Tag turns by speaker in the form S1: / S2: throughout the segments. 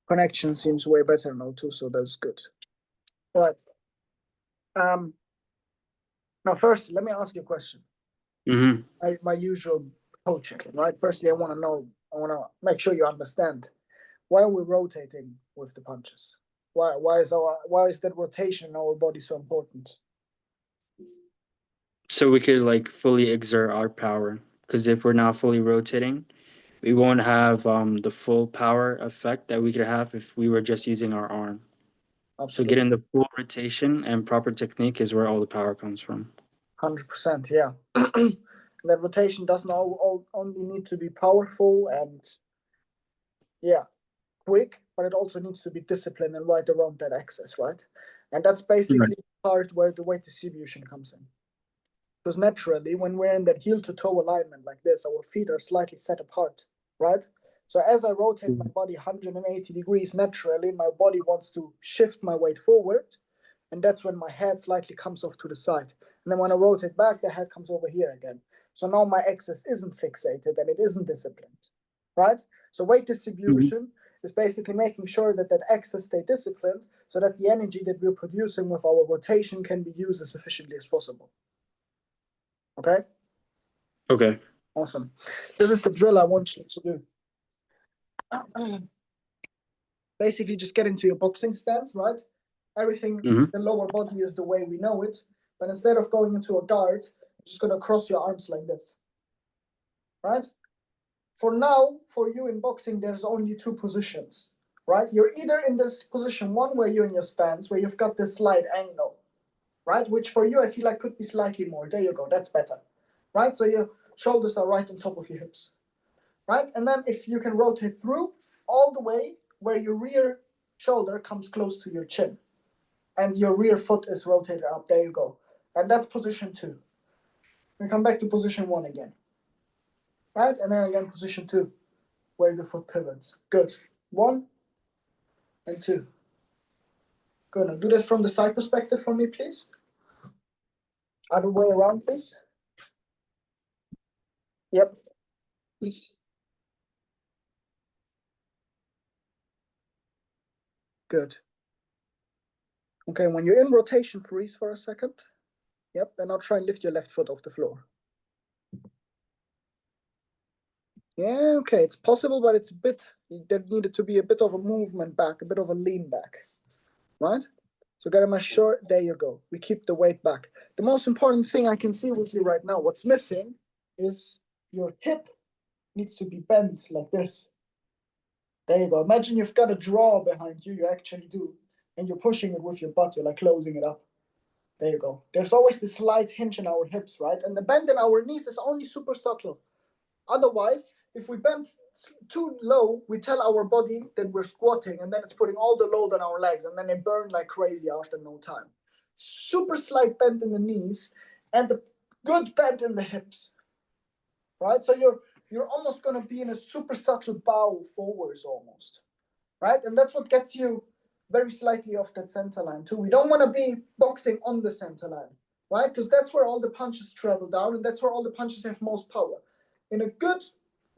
S1: Connection seems way better now too, so that's good. All right. Now first, let me ask you a question. My usual coaching, right? Firstly, I want to make sure you understand why are we rotating with the punches? Why is that rotation in our body so important?
S2: So we could like fully exert our power. Because if we're not fully rotating, we won't have the full power effect that we could have if we were just using our arm.
S1: Absolutely.
S2: So getting the full rotation and proper technique is where all the power comes from.
S1: 100%, yeah. That rotation doesn't only need to be powerful and quick, but it also needs to be disciplined and right around that axis, right? And that's basically the part where the weight distribution comes in. Because naturally, when we're in that heel to toe alignment like this, our feet are slightly set apart, right? So as I rotate my body 180 degrees, naturally, my body wants to shift my weight forward. And that's when my head slightly comes off to the side. And then when I rotate back, the head comes over here again. So now my axis isn't fixated and it isn't disciplined, right? So weight distribution is basically making sure that that axis stay disciplined so that the energy that we're producing with our rotation can be used as efficiently as possible. Okay?
S2: Okay.
S1: Awesome. This is the drill I want you to do. Basically, just get into your boxing stance, right? Everything, the lower body is the way we know it. But instead of going into a guard, you're just going to cross your arms like this. Right? For now, for you in boxing, there's only two positions. Right? You're either in this position one where you're in your stance, where you've got this slight angle. Right? Which for you, I feel like could be slightly more. There you go. That's better. Right? So your shoulders are right on top of your hips. Right? And then if you can rotate through all the way where your rear shoulder comes close to your chin and your rear foot is rotated up. There you go. And that's position 2. We come back to position 1 again. Right? And then again, position 2, where the foot pivots. Good. 1 and 2. Good. Now do that from the side perspective for me, please. Other way around, please. Yep. Good. Okay, when you're in rotation, freeze for a second. Yep, and now try and lift your left foot off the floor. Yeah, okay, it's possible, but it's a bit, there needed to be a bit of a movement back, a bit of a lean back, right? So gotta make sure, there you go. We keep the weight back. The most important thing I can see with you right now, what's missing is your hip needs to be bent like this. There you go. Imagine you've got a drawer behind you, you actually do, and you're pushing it with your butt, you're like closing it up. There you go. There's always this slight hinge in our hips, right? And the bend in our knees is only super subtle. Otherwise, if we bend too low, we tell our body that we're squatting, and then it's putting all the load on our legs, and then they burn like crazy after no time. Super slight bend in the knees, and a good bend in the hips, right? So you're almost going to be in a super subtle bow forwards almost, right? And that's what gets you very slightly off that center line too. We don't want to be boxing on the center line, right? Because that's where all the punches travel down, and that's where all the punches have most power. In a good,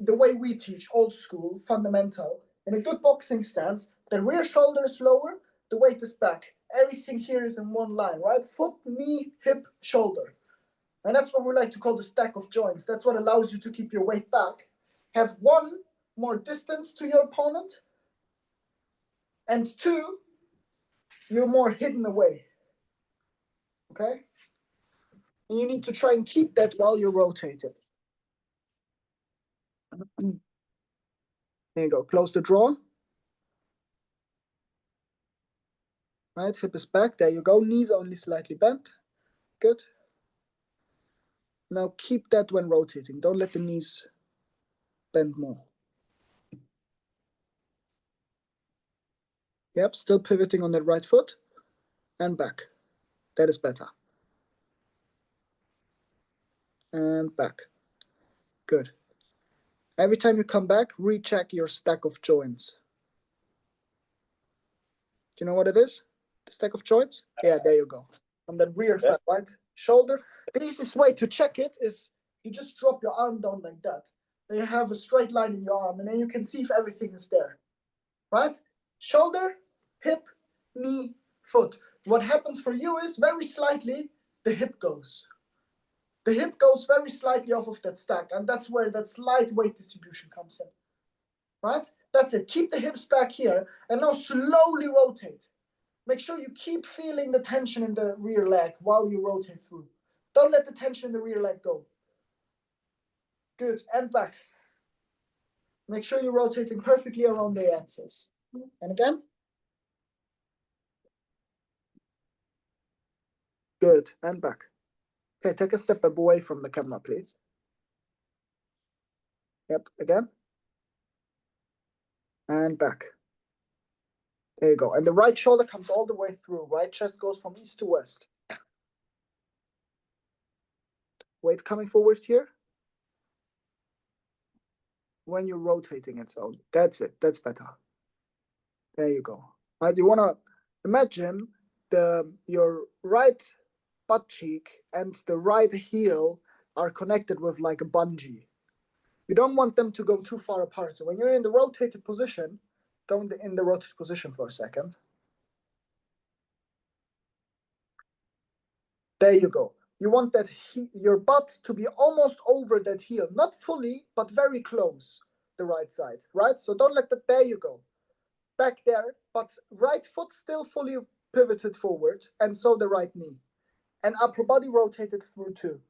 S1: the way we teach, old school, fundamental, in a good boxing stance, the rear shoulder is lower, the weight is back. Everything here is in one line, right? Foot, knee, hip, shoulder. And that's what we like to call the stack of joints. That's what allows you to keep your weight back. Have 1, more distance to your opponent, and 2, you're more hidden away. Okay? And you need to try and keep that while you're rotating. There you go. Close the drawer. Right, hip is back. There you go. Knees only slightly bent. Good. Now keep that when rotating. Don't let the knees bend more. Yep, still pivoting on that right foot. And back. That is better. And back. Good. Every time you come back, recheck your stack of joints. Do you know what it is? The stack of joints? Yeah, there you go. On the rear side, right? Shoulder. The easiest way to check it is you just drop your arm down like that. then you have a straight line in your arm, and then you can see if everything is there, right? Shoulder, hip, knee, foot. What happens for you is very slightly the hip goes. The hip goes very slightly off of that stack, and that's where that slight weight distribution comes in, right? That's it. Keep the hips back here, and now slowly rotate. Make sure you keep feeling the tension in the rear leg while you rotate through. Don't let the tension in the rear leg go. Good, and back. Make sure you're rotating perfectly around the axis. And again. Good, and back. Okay, take a step away from the camera, please. Yep, again. And back. There you go. And the right shoulder comes all the way through. Right chest goes from east to west. Weight coming forward here. When you're rotating it, so that's it. That's better. There you go. Right, you want to imagine your right butt cheek and the right heel are connected with like a bungee. You don't want them to go too far apart. So when you're in the rotated position, go in the rotated position for a second. There you go. You want that your butt to be almost over that heel, not fully, but very close, the right side, right? So don't let that, there you go. Back there, but right foot still fully pivoted forward, and so the right knee. And upper body rotated through too.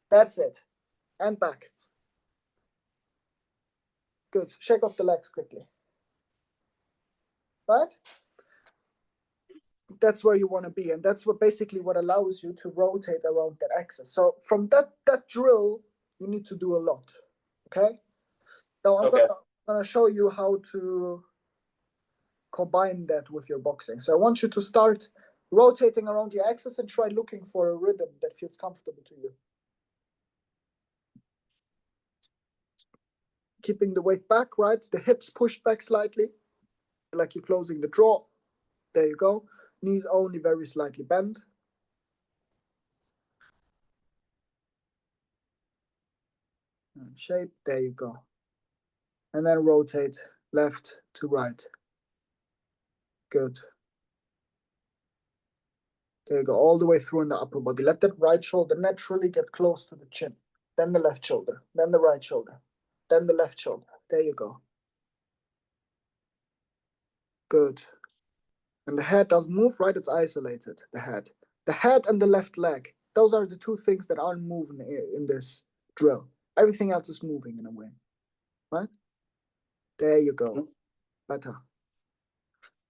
S1: That's it. And back. Good. Shake off the legs quickly. Right? That's where you want to be, and that's what basically what allows you to rotate around that axis. So from that drill, you need to do a lot. Okay? Now I'm gonna show you how to combine that with your boxing. So I want you to start rotating around the axis and try looking for a rhythm that feels comfortable to you. Keeping the weight back, right? The hips pushed back slightly, like you're closing the draw. There you go. Knees only very slightly bent. And shape, there you go. And then rotate left to right. Good. There you go, all the way through in the upper body. Let that right shoulder naturally get close to the chin. Then the left shoulder, then the right shoulder, then the left shoulder. There you go. Good. And the head doesn't move, right? It's isolated, the head. The head and the left leg. Those are the two things that aren't moving in this drill. Everything else is moving in a way, right? There you go. Better.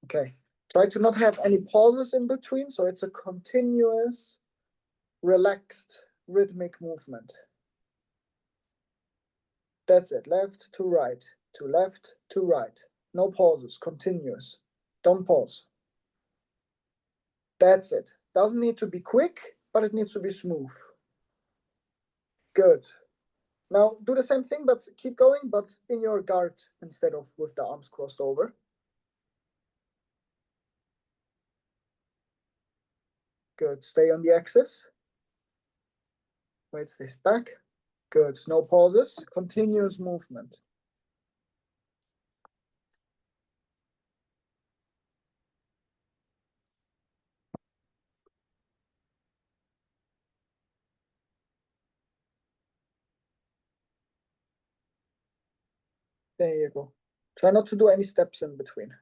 S1: Okay. Try to not have any pauses in between, so it's a continuous, relaxed, rhythmic movement. That's it. Left to right, to left to right. No pauses, continuous. Don't pause. That's it. Doesn't need to be quick, but it needs to be smooth. Good. Now do the same thing, but keep going, but in your guard instead of with the arms crossed over. Good. Stay on the axis. Weight stays back. Good. No pauses. Continuous movement. There you go. Try not to do any steps in between.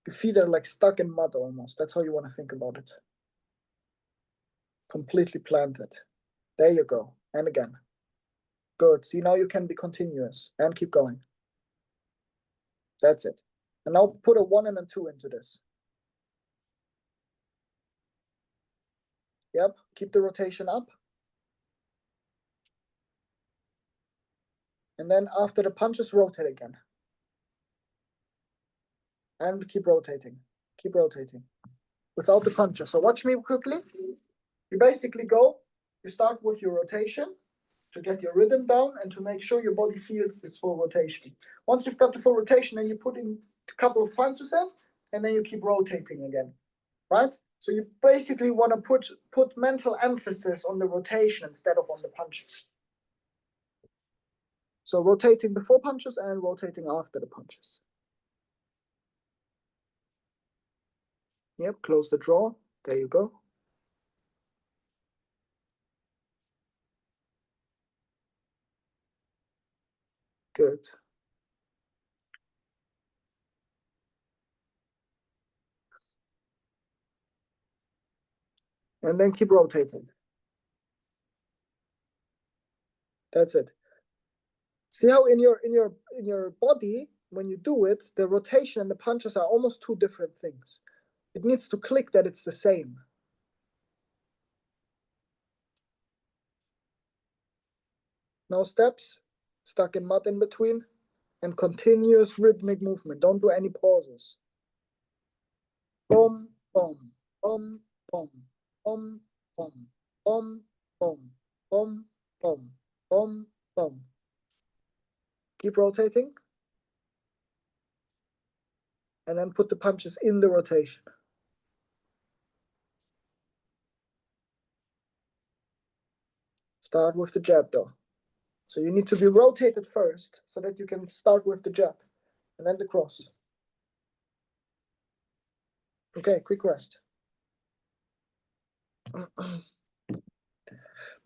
S1: Your feet are like stuck in mud almost. That's how you want to think about it. Completely planted. There you go. And again. Good. See, now you can be continuous and keep going. That's it. And now put a 1 and a 2 into this. Yep. Keep the rotation up. And then after the punches, rotate again. And keep rotating. Keep rotating. Without the punches. So watch me quickly. You basically go, you start with your rotation to get your rhythm down and to make sure your body feels this full rotation. Once you've got the full rotation, then you put in a couple of punches in, and then you keep rotating again, right? So you basically want to put mental emphasis on the rotation instead of on the punches. So rotating before punches and rotating after the punches. Yep, close the drawer. There you go. Good. And then keep rotating. That's it. See how in your body, when you do it, the rotation and the punches are almost two different things. It needs to click that it's the same. No steps, stuck in mud in between, and continuous rhythmic movement. Don't do any pauses. Boom, boom, boom, boom, boom, boom, boom, boom, boom, boom, boom, boom. Keep rotating. And then put the punches in the rotation. Start with the jab though. So you need to be rotated first so that you can start with the jab and then the cross. Okay, quick rest.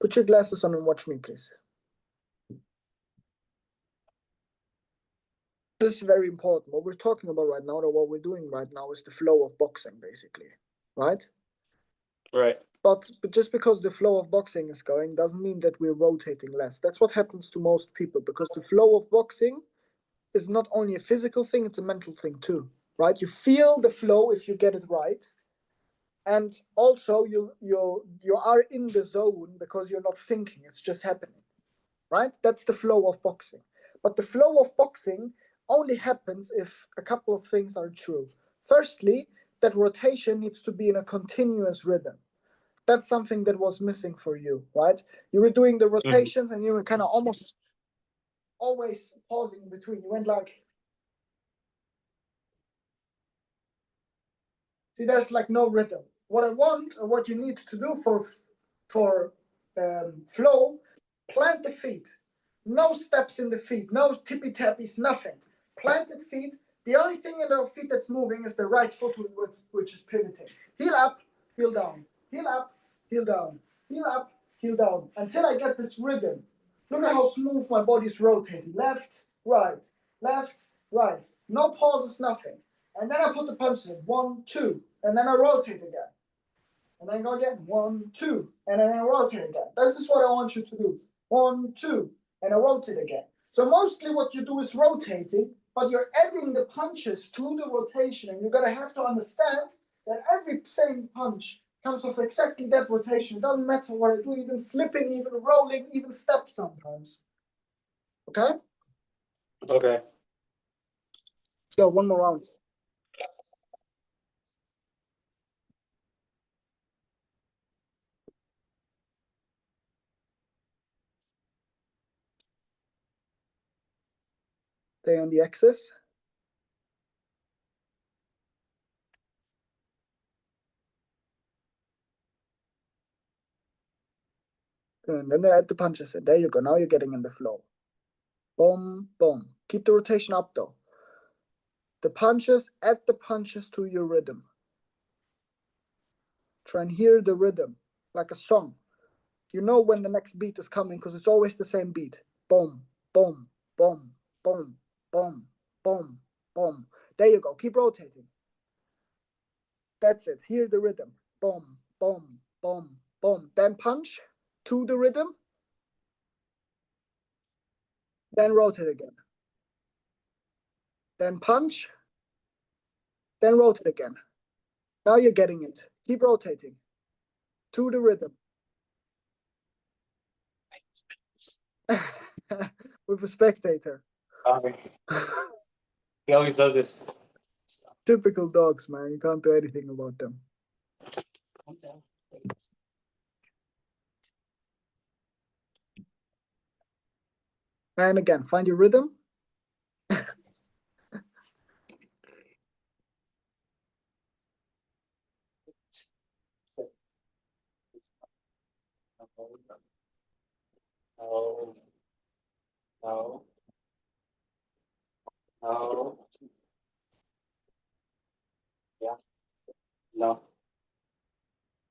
S1: Put your glasses on and watch me, please. This is very important. What we're talking about right now, or what we're doing right now, is the flow of boxing, basically, right?
S2: Right.
S1: But just because the flow of boxing is going doesn't mean that we're rotating less. That's what happens to most people, because the flow of boxing is not only a physical thing, it's a mental thing too, right? You feel the flow if you get it right. And also you are in the zone because you're not thinking, it's just happening, right? That's the flow of boxing. But the flow of boxing only happens if a couple of things are true. Firstly, that rotation needs to be in a continuous rhythm. That's something that was missing for you, right? You were doing the rotations and you were kind of almost always pausing in between. You went like, see, there's like no rhythm. What I want, or what you need to do for flow, plant the feet. No steps in the feet, no tippy tappies, nothing. Planted feet. The only thing in the feet that's moving is the right foot, which is pivoting. Heel up, heel down. Heel up, heel down. Heel up, heel down. Until I get this rhythm. Look at how smooth my body's rotating. Left, right, left, right. No pauses, nothing. And then I put the punches in. 1, 2. And then I rotate again. And then go again. 1, 2. And then I rotate again. This is what I want you to do. 1, 2. And I rotate again. So mostly what you do is rotating, but you're adding the punches to the rotation. And you're going to have to understand that every same punch comes with exactly that rotation. It doesn't matter what I do, even slipping, even rolling, even step sometimes. Okay?
S2: Okay.
S1: Let's go, one more round. Stay on the axis. And then add the punches in. There you go. Now you're getting in the flow. Boom, boom. Keep the rotation up though. The punches, add the punches to your rhythm. Try and hear the rhythm, like a song. You know when the next beat is coming because it's always the same beat. Boom, boom, boom, boom, boom, boom, boom. There you go. Keep rotating. That's it. Hear the rhythm. Boom, boom, boom, boom. Then punch to the rhythm. Then rotate again. Then punch. Then rotate again. Now you're getting it. Keep rotating to the rhythm. With a spectator.
S2: He always does this.
S1: Typical dogs, man. You can't do anything about them.
S2: Calm down.
S1: And again, find your rhythm.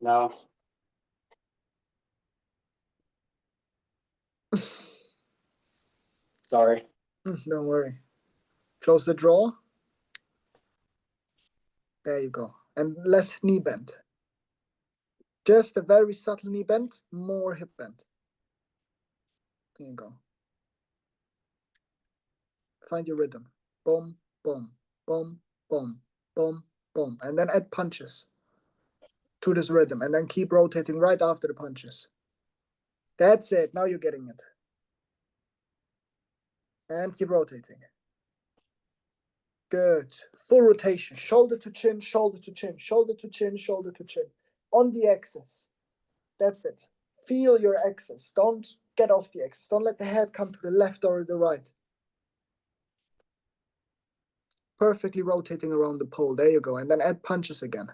S2: No. Sorry.
S1: Don't worry. Close the drawer. There you go. And less knee bend. Just a very subtle knee bend, more hip bend. There you go. Find your rhythm. Boom, boom, boom, boom, boom, boom. And then add punches to this rhythm. And then keep rotating right after the punches. That's it. Now you're getting it. And keep rotating. Good. Full rotation. Shoulder to chin, shoulder to chin, shoulder to chin, shoulder to chin. On the axis. That's it. Feel your axis. Don't get off the axis. Don't let the head come to the left or the right. Perfectly rotating around the pole. There you go. And then add punches again.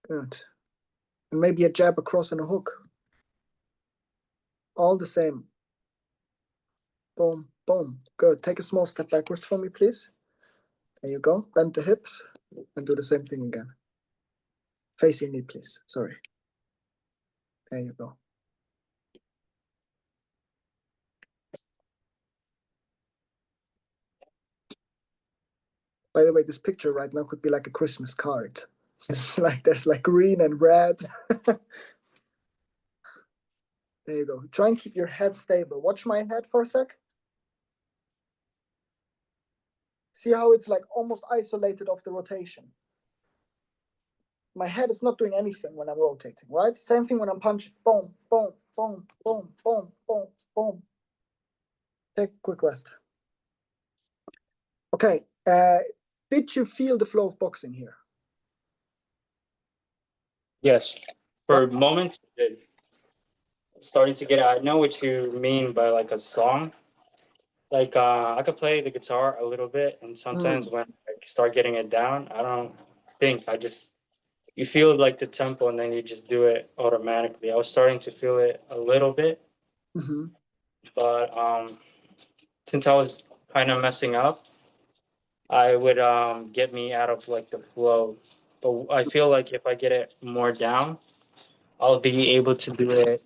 S1: Good. And maybe a jab across and a hook. All the same. Boom, boom. Good. Take a small step backwards for me, please. There you go. Bend the hips and do the same thing again. Facing me, please. Sorry. There you go. By the way, this picture right now could be like a Christmas card. It's like there's like green and red. There you go. Try and keep your head stable. Watch my head for a sec. See how it's like almost isolated off the rotation. My head is not doing anything when I'm rotating, right? Same thing when I'm punching. Boom, boom, boom, boom, boom, boom, boom. Take a quick rest. Okay. Did you feel the flow of boxing here?
S2: Yes. For moments, it's starting to get. I know what you mean by like a song. Like I could play the guitar a little bit, and sometimes when I start getting it down, I don't think. I just you feel like the tempo, and then you just do it automatically. I was starting to feel it a little bit, but since I was kind of messing up, I would get me out of like the flow. But I feel like if I get it more down, I'll be able to do it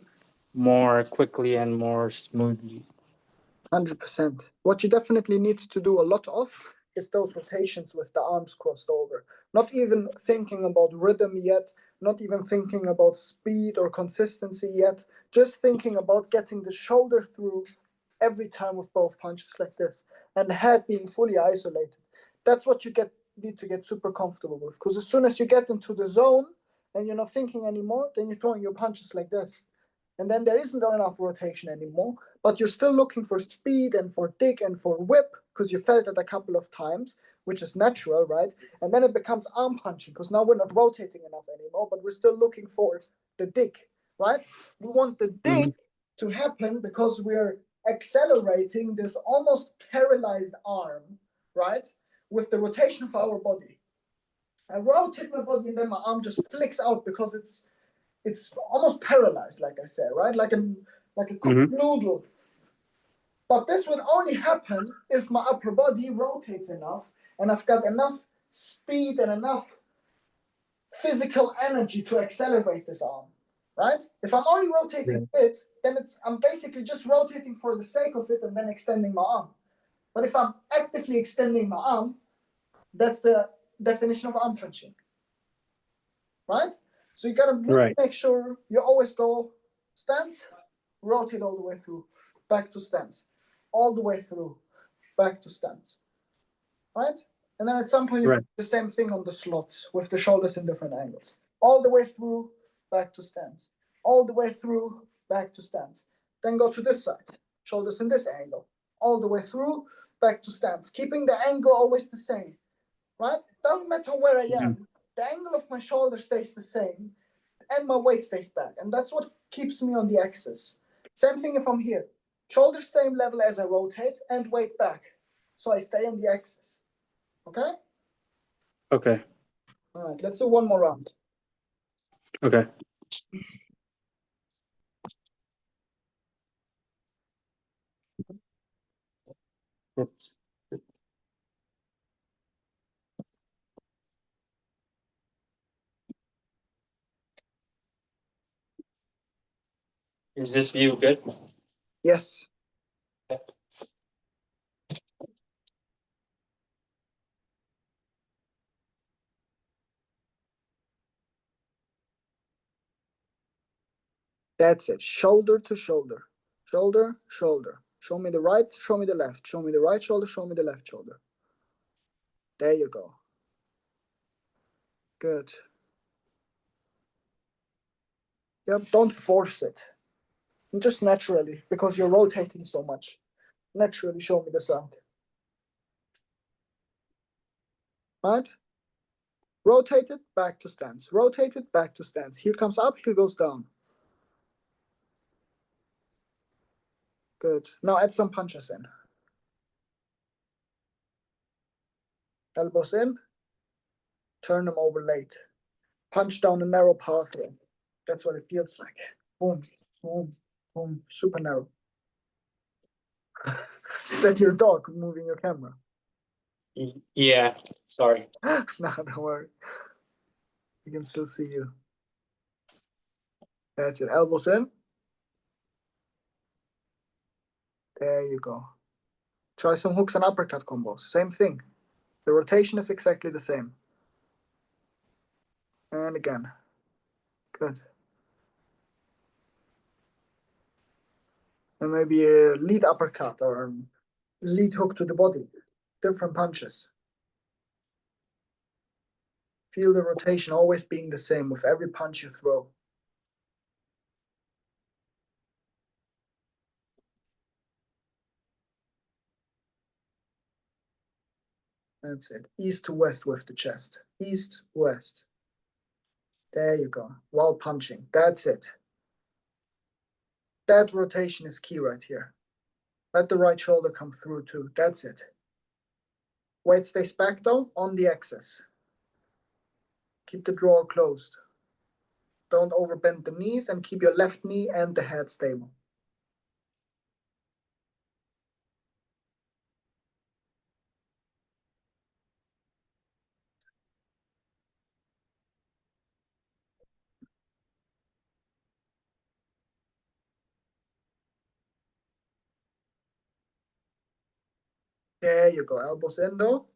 S2: more quickly and more smoothly.
S1: 100%. What you definitely need to do a lot of is those rotations with the arms crossed over. Not even thinking about rhythm yet, not even thinking about speed or consistency yet, just thinking about getting the shoulder through every time with both punches like this and the head being fully isolated. That's what you need to get super comfortable with. Because as soon as you get into the zone and you're not thinking anymore, then you're throwing your punches like this. And then there isn't enough rotation anymore, but you're still looking for speed and for dig and for whip because you felt it a couple of times, which is natural, right? And then it becomes arm punching because now we're not rotating enough anymore, but we're still looking for the dig, right? We want the dig to happen because we're accelerating this almost paralyzed arm, right? With the rotation of our body. I rotate my body and then my arm just flicks out because it's almost paralyzed, like I said, right? Like a cooked noodle. But this would only happen if my upper body rotates enough and I've got enough speed and enough physical energy to accelerate this arm, right? If I'm only rotating it, then I'm basically just rotating for the sake of it and then extending my arm. But if I'm actively extending my arm, that's the definition of arm punching, right? So you gotta really make sure you always go stance, rotate all the way through, back to stance, all the way through, back to stance, right? And then at some point you do the same thing on the slots with the shoulders in different angles, all the way through, back to stance, all the way through, back to stance. Then go to this side, shoulders in this angle, all the way through, back to stance, keeping the angle always the same, right? It doesn't matter where I am, the angle of my shoulder stays the same and my weight stays back. And that's what keeps me on the axis. Same thing if I'm here. Shoulders same level as I rotate and weight back. So I stay on the axis. Okay?
S2: Okay.
S1: All right, let's do one more round.
S2: Okay. Oops. Is this view good?
S1: Yes. That's it. Shoulder to shoulder. Shoulder, shoulder. Show me the right, show me the left. Show me the right shoulder, show me the left shoulder. There you go. Good. Yep, don't force it. Just naturally, because you're rotating so much. Naturally show me the sound. Right? Rotate it, back to stance. Rotate it, back to stance. Heel comes up, heel goes down. Good. Now add some punches in. Elbows in. Turn them over late. Punch down a narrow pathway. That's what it feels like. Boom, boom, boom. Super narrow. Is that your dog moving your camera?
S2: Yeah, sorry.
S1: No, don't worry. We can still see you. That's it. Elbows in. There you go. Try some hooks and uppercut combos. Same thing. The rotation is exactly the same. And again. Good. And maybe a lead uppercut or a lead hook to the body. Different punches. Feel the rotation always being the same with every punch you throw. That's it. East to west with the chest. East, west. There you go. While punching. That's it. That rotation is key right here. Let the right shoulder come through too. That's it. Weight stays back though, on the axis. Keep the drawer closed. Don't overbend the knees and keep your left knee and the head stable. There you go. Elbows in though.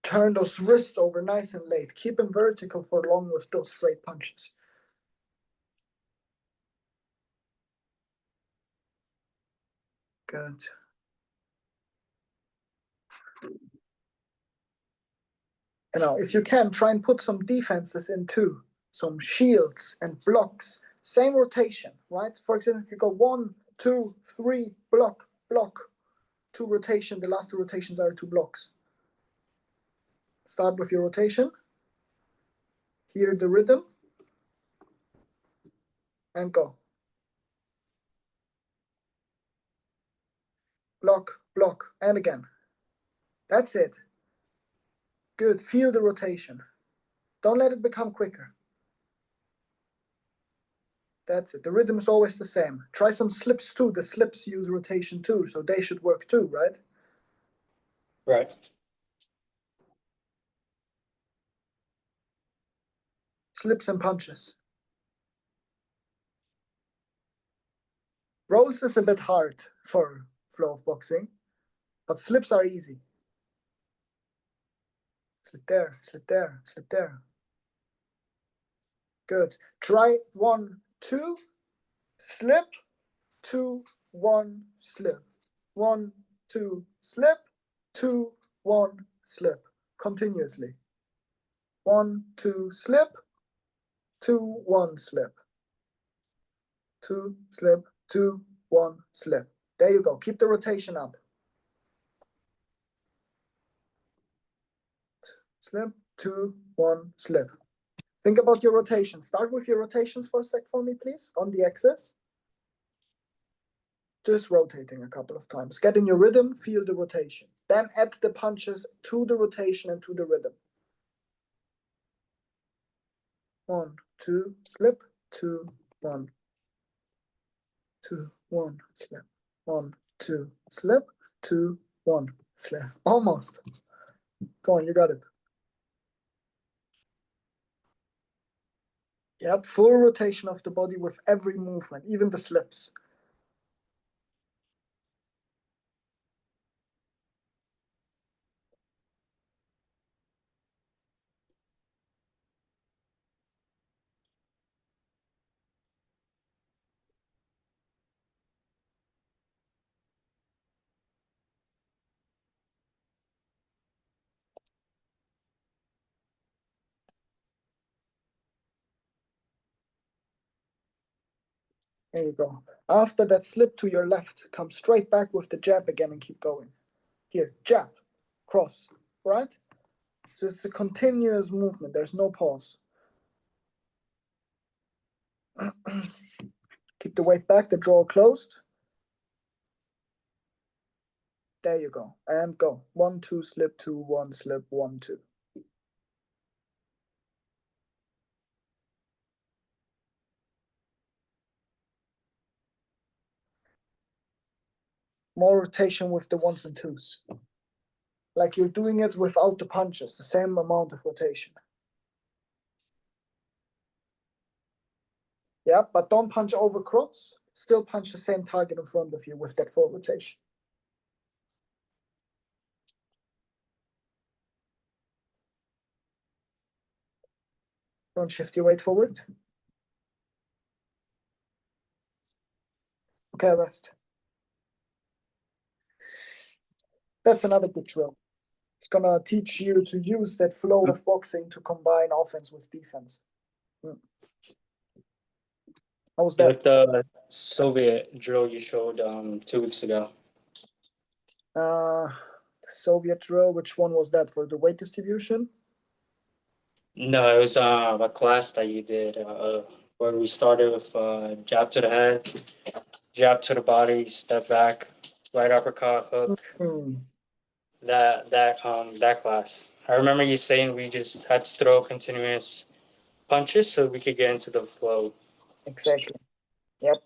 S1: Turn those wrists over nice and late. Keep them vertical for long with those straight punches. Good. You know, if you can, try and put some defenses in too. Some shields and blocks. Same rotation, right? For example, you go 1, 2, 3, block, block. 2 rotation. The last 2 rotations are 2 blocks. Start with your rotation. Hear the rhythm. And go. Block, block, and again. That's it. Good. Feel the rotation. Don't let it become quicker. That's it. The rhythm is always the same. Try some slips too. The slips use rotation too, so they should work too, right?
S2: Right.
S1: Slips and punches. Rolls is a bit hard for flow of boxing, but slips are easy. Slip there, slip there, slip there. Good. Try 1, 2, slip, 2, 1, slip. 1, 2, slip, 2, 1, slip. Continuously. 1, 2, slip, 2, 1, slip. 2, slip, 2, 1, slip. There you go. Keep the rotation up. Slip, 2, 1, slip. Think about your rotation. Start with your rotations for a sec for me, please, on the axis. Just rotating a couple of times. Get in your rhythm, feel the rotation. Then add the punches to the rotation and to the rhythm. 1, 2, slip, 2, 1, 2, 1, slip. 1, 2, slip, 2, 1. Slip. Almost. Go on, you got it. Yep, full rotation of the body with every movement, even the slips. There you go. After that slip to your left, come straight back with the jab again and keep going. Here, jab, cross, right? So it's a continuous movement. There's no pause. Keep the weight back, the jaw closed. There you go. And go. 1, 2, slip, 2, 1, slip, 1, 2. More rotation with the 1s and 2s. Like you're doing it without the punches, the same amount of rotation. Yeah, but don't punch over cross. Still punch the same target in front of you with that full rotation. Don't shift your weight forward. Okay, rest. That's another good drill. It's gonna teach you to use that flow of boxing to combine offense with defense. How was that?
S2: Like the Soviet drill you showed 2 weeks ago.
S1: Soviet drill, which one was that for the weight distribution?
S2: No, it was a class that you did where we started with jab to the head, jab to the body, step back, right uppercut, hook. That class. I remember you saying we just had to throw continuous punches so we could get into the flow.
S1: Exactly. Yep.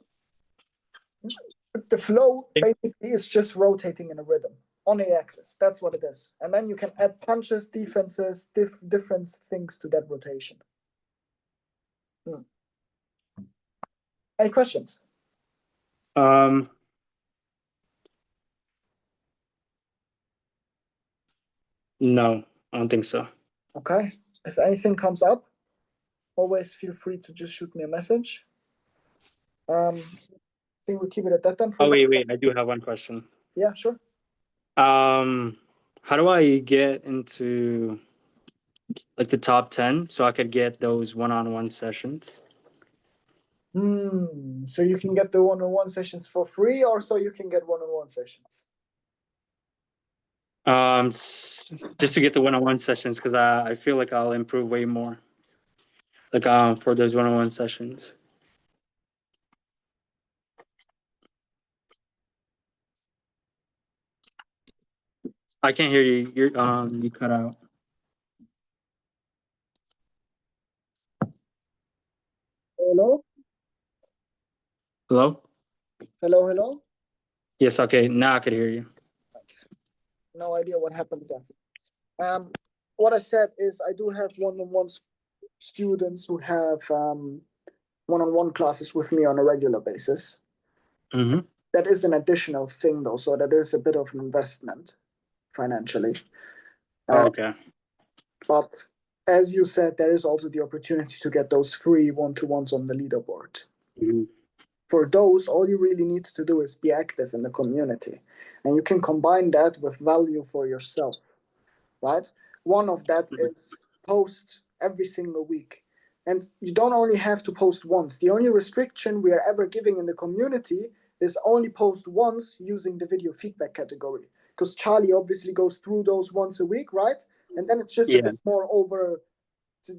S1: The flow basically is just rotating in a rhythm on a axis. That's what it is. And then you can add punches, defenses, different things to that rotation. Any questions?
S2: No, I don't think so.
S1: Okay. If anything comes up, always feel free to just shoot me a message. I think we'll keep it at that then.
S2: Oh, wait, I do have one question.
S1: Yeah, sure.
S2: How do I get into like the top 10 so I could get those one-on-one sessions?
S1: So you can get the one-on-one sessions for free, or so you can get one-on-one sessions?
S2: Just to get the one-on-one sessions because I feel like I'll improve way more. Like for those one-on-one sessions. I can't hear you. You cut out.
S1: Hello?
S2: Hello?
S1: Hello?
S2: Yes, okay. Now I could hear you.
S1: No idea what happened there. What I said is I do have one-on-one students who have one-on-one classes with me on a regular basis.
S2: Mm-hmm.
S1: That is an additional thing though, so that is a bit of an investment financially.
S2: Okay.
S1: But as you said, there is also the opportunity to get those free one-to-ones on the leaderboard.
S2: Mm-hmm.
S1: For those, all you really need to do is be active in the community. And you can combine that with value for yourself, right? One of that is post every single week. And you don't only have to post once. The only restriction we are ever giving in the community is only post once using the video feedback category. Because Charlie obviously goes through those once a week, right? And then it's just a bit more over.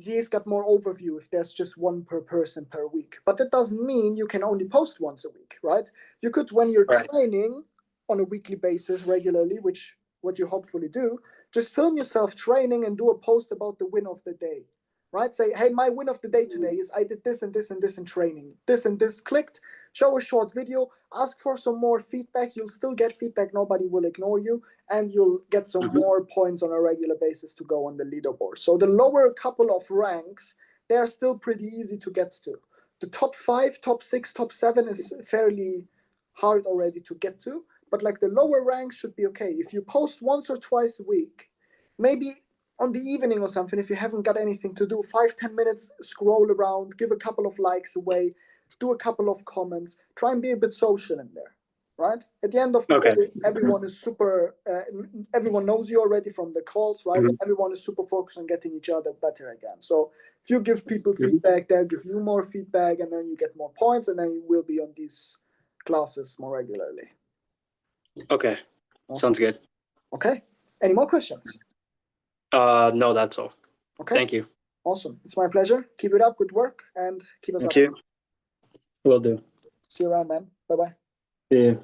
S1: He's got more overview if there's just one per person per week. But that doesn't mean you can only post once a week, right? You could, when you're training on a weekly basis regularly, which what you hopefully do, just film yourself training and do a post about the win of the day. right? Say, hey, my win of the day today is I did this and this and this in training. This and this clicked. Show a short video. Ask for some more feedback. You'll still get feedback. Nobody will ignore you. And you'll get some more points on a regular basis to go on the leaderboard. So the lower couple of ranks, they're still pretty easy to get to. The top 5, top 6, top 7 is fairly hard already to get to. But like the lower ranks should be okay. If you post once or twice a week, maybe on the evening or something, if you haven't got anything to do, 5-10 minutes, scroll around, give a couple of likes away, do a couple of comments, try and be a bit social in there, right? At the end of the day, everyone is super, everyone knows you already from the calls, right? Everyone is super focused on getting each other better again. So if you give people feedback, they'll give you more feedback, and then you get more points, and then you will be on these classes more regularly.
S3: Okay,
S1: Awesome.
S3: sounds good.
S1: Okay, any more questions?
S3: No, that's all.
S1: Okay.
S3: Thank you.
S1: Awesome. It's my pleasure. Keep it up. Good work. And keep us up.
S3: Thank you. Will do.
S1: See you around, man. Bye-bye.
S3: See you.